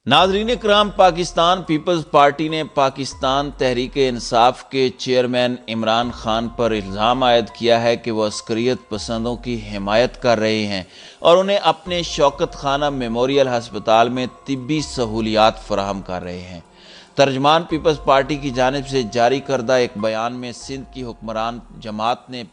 नाज़रीन इकराम, Pakistan peoples party ने पाकिस्तान तहरीक इंसाफ के चेयरमैन इमरान खान पर इल्ज़ाम आयद किया है कि वह अस्करियत पसंदों की हिमायत कर रहे हैं और उन्हें अपने शौकत खाना मेमोरियल हस्पताल में तिब्बी सहूलियात फराहम कर रहे हैं। तर्जमान पीपल्स पार्टी की जानिब से जारी करदा एक बयान में सिंध की हुक्मरान जमात ने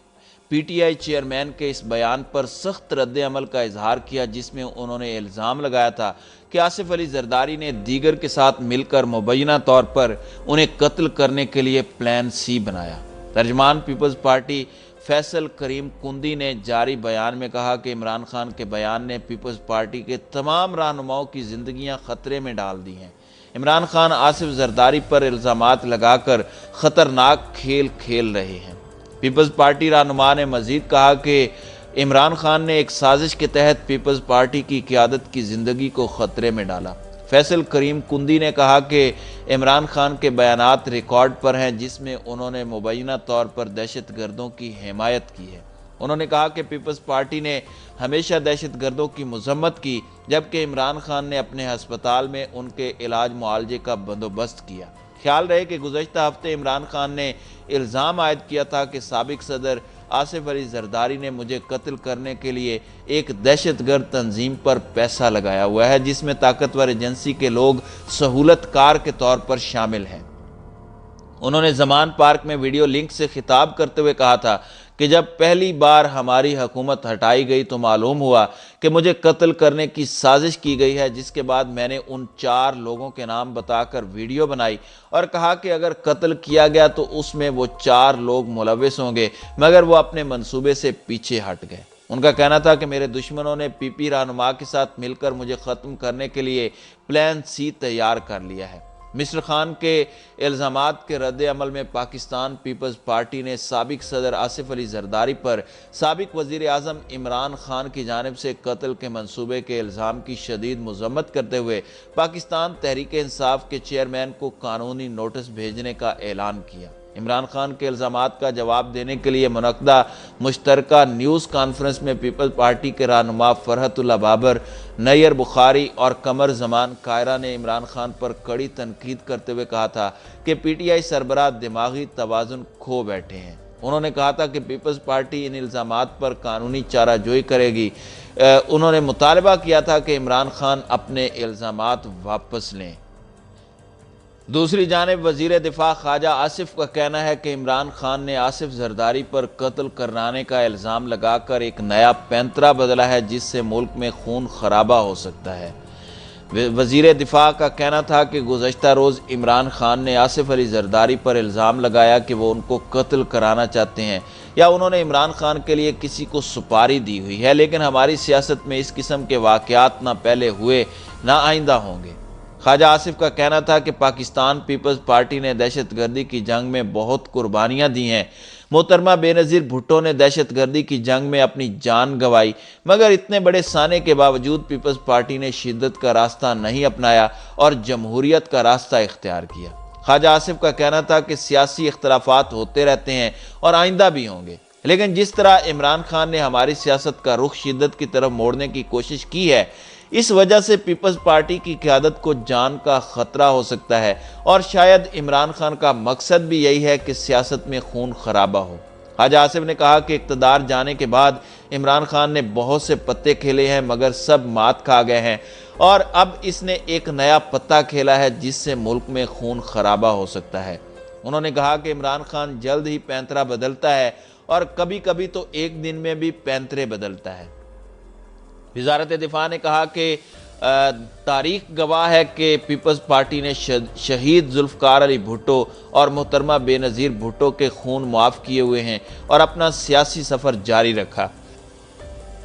पीटीआई चेयरमैन के इस बयान पर सख्त रद्द अमल का इजहार किया, जिसमें उन्होंने इल्ज़ाम लगाया था कि आसिफ अली जरदारी ने दीगर के साथ मिलकर मुबैना तौर पर उन्हें कत्ल करने के लिए प्लान सी बनाया। तर्जमान पीपल्स पार्टी फैसल करीम कुंदी ने जारी बयान में कहा कि इमरान खान के बयान ने पीपल्स पार्टी के तमाम रहनुमाओं की जिंदगियां खतरे में डाल दी हैं। इमरान खान आसिफ जरदारी पर इल्ज़ामात लगाकर ख़तरनाक खेल खेल रहे हैं। पीपल्स पार्टी रहनुमा ने मजीद कहा कि इमरान खान ने एक साजिश के तहत पीपल्स पार्टी की क़यादत की ज़िंदगी को ख़तरे में डाला। फैसल करीम कुंदी ने कहा कि इमरान खान के बयानात रिकॉर्ड पर हैं, जिसमें उन्होंने मुबैना तौर पर दहशत गर्दों की हिमायत की है। उन्होंने कहा कि पीपल्स पार्टी ने हमेशा दहशत गर्दों की मजम्मत की, जबकि इमरान खान ने अपने हस्पताल में उनके इलाज मुआलजे का बंदोबस्त किया। ख्याल रहे कि गुज़श्ता हफ्ते इमरान खान ने इल्ज़ाम आयद किया था कि साबिक सदर आसिफ अली जरदारी ने मुझे कत्ल करने के लिए एक दहशतगर्द तंजीम पर पैसा लगाया हुआ है, जिसमें ताकतवर एजेंसी के लोग सहूलतकार के तौर पर शामिल हैं। उन्होंने जमान पार्क में वीडियो लिंक से खिताब करते हुए कहा था कि जब पहली बार हमारी हुकूमत हटाई गई तो मालूम हुआ कि मुझे कत्ल करने की साजिश की गई है, जिसके बाद मैंने उन 4 लोगों के नाम बताकर वीडियो बनाई और कहा कि अगर कत्ल किया गया तो उसमें वो 4 लोग मुलव्विस होंगे, मगर वो अपने मंसूबे से पीछे हट गए। उनका कहना था कि मेरे दुश्मनों ने पीपी रहनुमा के साथ मिलकर मुझे ख़त्म करने के लिए प्लान सी तैयार कर लिया है। मिस्टर खान के इल्ज़ामात के रद्द अमल में पाकिस्तान पीपल्स पार्टी ने साबिक सदर आसिफ अली जरदारी पर साबिक वज़ीर आज़म इमरान खान की जानिब से कत्ल के मंसूबे के इल्ज़ाम की शदीद मज़म्मत करते हुए पाकिस्तान तहरीक इंसाफ के चेयरमैन को कानूनी नोटिस भेजने का ऐलान किया। इमरान खान के इल्ज़ामात का जवाब देने के लिए मुनक़दा मुश्तरका न्यूज़ कॉन्फ्रेंस में पीपल्स पार्टी के रहनुमा फरहतुल्लाह बाबर, नैयर बुखारी और कमर जमान कायरा ने इमरान खान पर कड़ी तनकीद करते हुए कहा था कि पीटीआई सरबराह दिमागी तवाज़ुन खो बैठे हैं। उन्होंने कहा था कि पीपल्स पार्टी इन इल्ज़ामात पर कानूनी चाराजोई करेगी। उन्होंने मुतालबा किया था कि इमरान खान अपने इल्ज़ामात वापस लें। दूसरी जानिब वज़ीर दिफा ख्वाजा आसिफ का कहना है कि इमरान खान ने आसिफ जरदारी पर कत्ल कराने का इल्ज़ाम लगाकर एक नया पैंतरा बदला है, जिससे मुल्क में खून खराबा हो सकता है। वज़ीर दिफा का कहना था कि गुज़श्ता रोज़ इमरान खान ने आसिफ अली जरदारी पर इल्ज़ाम लगाया कि वो उनको कत्ल कराना चाहते हैं या उन्होंने इमरान खान के लिए किसी को सुपारी दी हुई है, लेकिन हमारी सियासत में इस किस्म के वाक़यात ना पहले हुए ना आइंदा होंगे। ख्वाजा आसिफ का कहना था कि पाकिस्तान पीपल्स पार्टी ने दहशतगर्दी की जंग में बहुत कुर्बानियाँ दी हैं। मोहतरमा बेनज़ीर भुट्टो ने दहशतगर्दी की जंग में अपनी जान गंवाई, मगर इतने बड़े साने के बावजूद पीपल्स पार्टी ने शिद्दत का रास्ता नहीं अपनाया और जमहूरियत का रास्ता इख्तियार किया। ख्वाजा आसिफ का कहना था कि सियासी इख्तलाफात होते रहते हैं और आइंदा भी होंगे, लेकिन जिस तरह इमरान खान ने हमारी सियासत का रुख शिद्दत की तरफ मोड़ने की कोशिश की है, इस वजह से पीपल्स पार्टी की क़यादत को जान का ख़तरा हो सकता है और शायद इमरान खान का मकसद भी यही है कि सियासत में खून खराबा हो। ख्वाजा आसिफ ने कहा कि इक़्तिदार जाने के बाद इमरान खान ने बहुत से पत्ते खेले हैं, मगर सब मात खा गए हैं और अब इसने एक नया पत्ता खेला है, जिससे मुल्क में खून खराबा हो सकता है। उन्होंने कहा कि इमरान खान जल्द ही पैंतरा बदलता है और कभी कभी तो एक दिन में भी पैंतरे बदलता है। वज़ारत दिफा ने कहा कि तारीख गवाह है कि पीपल्स पार्टी ने शहीद जुल्फ़कार अली भुट्टो और मोहतरमा बेनज़ीर भुट्टो के खून माफ़ किए हुए हैं और अपना सियासी सफ़र जारी रखा।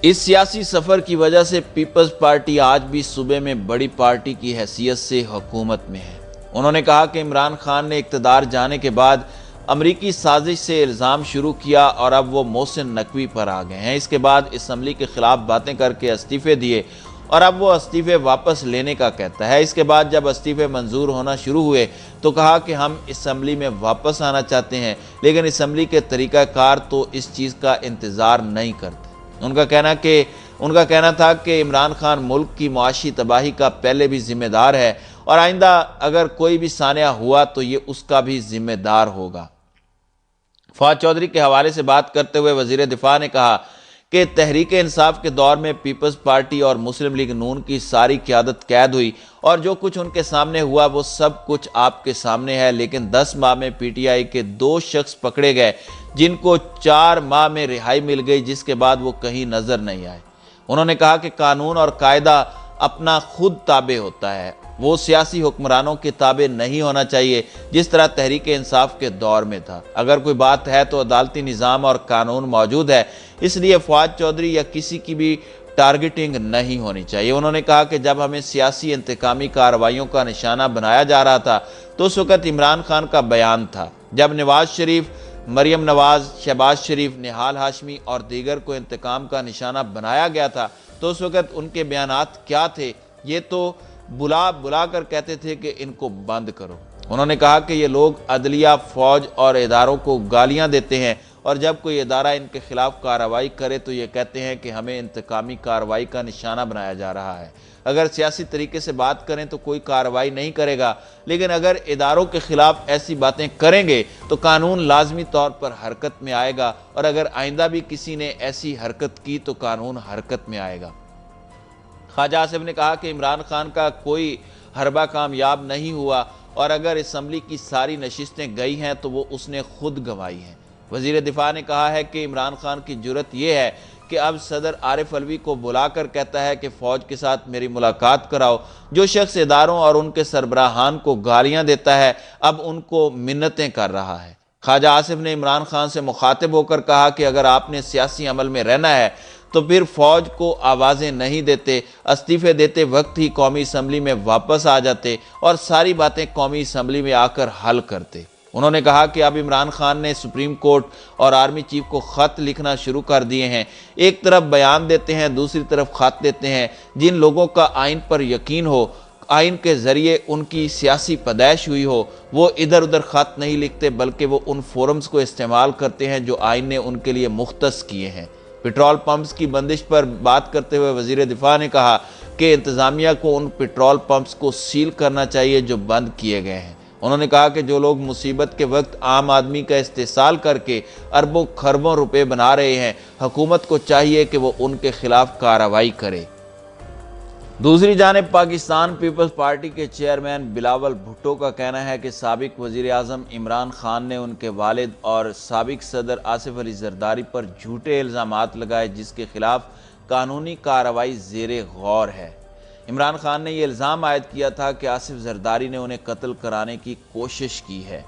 इस सियासी सफ़र की वजह से पीपल्स पार्टी आज भी सूबे में बड़ी पार्टी की हैसियत से हुकूमत में है। उन्होंने कहा कि इमरान खान ने इक़्तिदार जाने के बाद अमरीकी साजिश से इल्ज़ाम शुरू किया और अब वो मोहसिन नकवी पर आ गए हैं। इसके बाद असम्बली के ख़िलाफ़ बातें करके इस्तीफ़े दिए और अब वो इस्तीफ़े वापस लेने का कहता है। इसके बाद जब इस्तीफ़े मंजूर होना शुरू हुए तो कहा कि हम असम्बली में वापस आना चाहते हैं, लेकिन असम्बली के तरीक़ाकार तो इस चीज़ का इंतज़ार नहीं करते। उनका कहना कि उनका कहना था कि इमरान खान मुल्क की मुआशी तबाही का पहले भी जिम्मेदार है और आइंदा अगर कोई भी सानिया हुआ तो ये उसका भी जिम्मेदार होगा। फवाद चौधरी के हवाले से बात करते हुए वजीर दिफा ने कहा कि तहरीक इंसाफ के दौर में पीपल्स पार्टी और मुस्लिम लीग नून की सारी क़यादत कैद हुई और जो कुछ उनके सामने हुआ वो सब कुछ आपके सामने है, लेकिन 10 माह में पीटीआई के 2 शख्स पकड़े गए जिनको 4 माह में रिहाई मिल गई, जिसके बाद वो कहीं नजर नहीं आए। उन्होंने कहा कि कानून और कायदा अपना खुद ताबे होता है, वो सियासी हुक्मरानों के ताबे नहीं होना चाहिए जिस तरह तहरीक इंसाफ के दौर में था। अगर कोई बात है तो अदालती निज़ाम और कानून मौजूद है, इसलिए फवाद चौधरी या किसी की भी टारगेटिंग नहीं होनी चाहिए। उन्होंने कहा कि जब हमें सियासी इंतकामी कार्रवाइयों का निशाना बनाया जा रहा था तो उस वक़्त इमरान खान का बयान था। जब नवाज शरीफ, मरियम नवाज, शहबाज शरीफ, निहाल हाशमी और दीगर को इंतकाम का निशाना बनाया गया था तो उस वक़्त उनके बयानात क्या थे, ये तो बुला कर कहते थे कि इनको बंद करो। उन्होंने कहा कि ये लोग अदलिया, फौज और इदारों को गालियां देते हैं और जब कोई इदारा इनके खिलाफ कार्रवाई करे तो ये कहते हैं कि हमें इंतकामी कार्रवाई का निशाना बनाया जा रहा है। अगर सियासी तरीके से बात करें तो कोई कार्रवाई नहीं करेगा, लेकिन अगर इदारों के खिलाफ ऐसी बातें करेंगे तो कानून लाजमी तौर पर हरकत में आएगा और अगर आइंदा भी किसी ने ऐसी हरकत की तो कानून हरकत में आएगा। ख्वाजा आसिफ ने कहा कि इमरान खान का कोई हरबा कामयाब नहीं हुआ और अगर असम्बली की सारी नशिस्तें गई हैं तो वो उसने खुद गंवाई हैं। वजीर दिफा ने कहा है कि इमरान खान की जुर्रत यह है कि अब सदर आरिफ अलवी को बुलाकर कहता है कि फ़ौज के साथ मेरी मुलाकात कराओ। जो शख्स इदारों और उनके सरबराहान को गालियां देता है अब उनको मिन्नतें कर रहा है। ख्वाजा आसिफ ने इमरान खान से मुखातिब होकर कहा कि अगर आपने सियासी अमल में रहना है तो फिर फौज को आवाज़ें नहीं देते, इस्तीफे देते वक्त ही कौमी असम्बली में वापस आ जाते और सारी बातें कौमी असम्बली में आकर हल करते। उन्होंने कहा कि अब इमरान खान ने सुप्रीम कोर्ट और आर्मी चीफ को ख़त लिखना शुरू कर दिए हैं। एक तरफ बयान देते हैं, दूसरी तरफ ख़त देते हैं। जिन लोगों का आइन पर यकीन हो, आइन के ज़रिए उनकी सियासी पैदाइश हुई हो, वो इधर उधर ख़त नहीं लिखते बल्कि वो उन फोरम्स को इस्तेमाल करते हैं जो आइन ने उनके लिए मुख्तस किए हैं। पेट्रोल पंप्स की बंदिश पर बात करते हुए वजीर दिफा ने कहा कि इंतज़ामिया को उन पेट्रोल पंप्स को सील करना चाहिए जो बंद किए गए हैं। उन्होंने कहा कि जो लोग मुसीबत के वक्त आम आदमी का इस्तेसाल करके अरबों खरबों रुपए बना रहे हैं, हुकूमत को चाहिए कि वो उनके खिलाफ कार्रवाई करे। दूसरी जानिब पाकिस्तान पीपल्स पार्टी के चेयरमैन बिलावल भुट्टो का कहना है कि साबिक वज़ीर आज़म इमरान खान ने उनके वालिद और साबिक सदर आसिफ अली जरदारी पर झूठे इल्ज़ामात लगाए जिसके खिलाफ कानूनी कार्रवाई ज़ेरे गौर है। इमरान खान ने यह इल्ज़ाम आयद किया था कि आसिफ जरदारी ने उन्हें कत्ल कराने की कोशिश की है।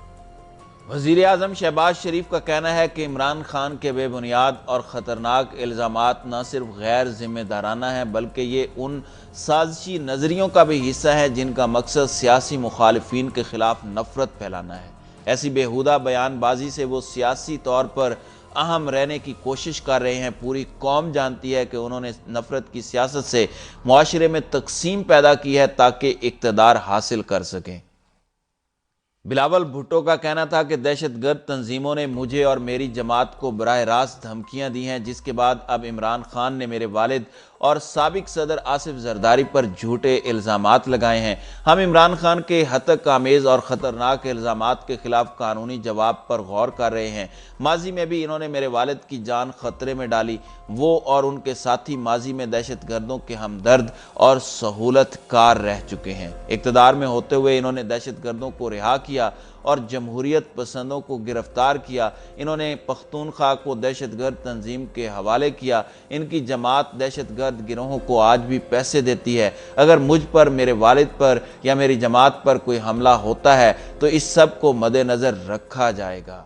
वज़ीर आज़म शहबाज शरीफ का कहना है कि इमरान खान के बेबुनियाद और ख़तरनाक इल्ज़ामात न सिर्फ गैर जिम्मेदाराना हैं बल्कि ये उन साजिशी नज़रियों का भी हिस्सा है जिनका मकसद सियासी मुखालिफिन के ख़िलाफ़ नफ़रत फैलाना है। ऐसी बेहुदा बयानबाजी से वो सियासी तौर पर अहम रहने की कोशिश कर रहे हैं। पूरी कौम जानती है कि उन्होंने नफ़रत की सियासत से मुआशरे में तकसीम पैदा की है ताकि इक़्तिदार हासिल कर सकें। बिलावल भुट्टो का कहना था कि दहशतगर्द तंजीमों ने मुझे और मेरी जमात को बराह रास्त धमकियां दी हैं, जिसके बाद अब इमरान खान ने मेरे वालिद और साबिक सदर आसिफ जरदारी पर झूठे इल्ज़ामात लगाए हैं। हम इमरान खान के हतक आमेज़ और ख़तरनाक इल्ज़ामात के खिलाफ कानूनी जवाब पर गौर कर रहे हैं। माजी में भी इन्होंने मेरे वालिद की जान खतरे में डाली। वो और उनके साथी माजी में दहशत गर्दों के हमदर्द और सहूलत कार रह चुके हैं। इक़्तिदार में होते हुए इन्होंने दहशत गर्दों को रिहा किया और जमहूरियत पसंदों को गिरफ्तार किया। इन्होंने पख्तूनख्वा को दहशतगर्द तंजीम के हवाले किया। इनकी जमात दहशतगर्द गिरोहों को आज भी पैसे देती है। अगर मुझ पर, मेरे वालिद पर या मेरी जमात पर कोई हमला होता है तो इस सब को मद्देनज़र रखा जाएगा।